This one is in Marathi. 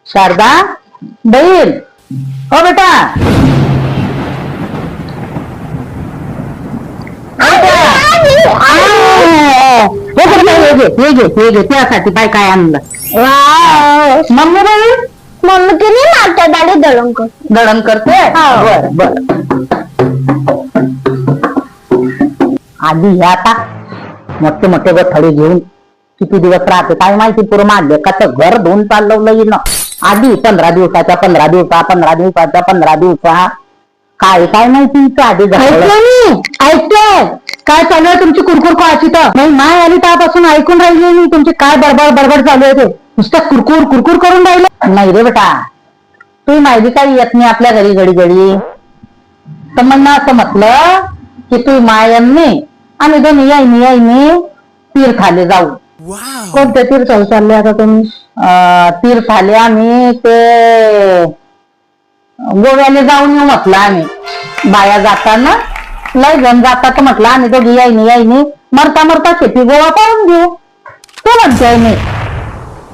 शारदा बहीण हो बेटा त्यासाठी बाय काय आणलं मम्मी बहीण मम्मी तुम्ही नाटक आणि दळण करते. दळण करते बर बर आधी हे आता मोठे मोठे गठडे घेऊन किती दिवस राहते काय माहिती पूर्ण माझ्या लेकाचं घर धुवून चालवलं येईल आधी 15 दिवसाच्या 15 दिवसा 15 दिवसाच्या 15 दिवसा काय काय माहिती इथं आधी ऐकते काय चालू आहे तुमची कुरकुर कोणाची तर नाही माय आली त्यापासून ऐकून राहिली मी तुमची काय बडबड बडबड चालू आहे ते नुसतं कुरकुर कुरकुर करून राहिलं नाही रे बेटा तू माहिती काही येत नाही आपल्या घरी घडी घडी तर म्हणणं असं म्हटलं की तू मायांनी आम्ही दोन्ही यायनी तीर्थाले जाऊ कोणत्या तीर्थाला चालले आता तुम्ही तीर्थाले आम्ही ते गोव्याला जाऊन येऊ म्हटलं आम्ही बाया जाताना लय जण जातात म्हटलं आम्ही दोघी यायनी मरता मरता शेती गोवा पाहून घेऊ तो म्हणते मी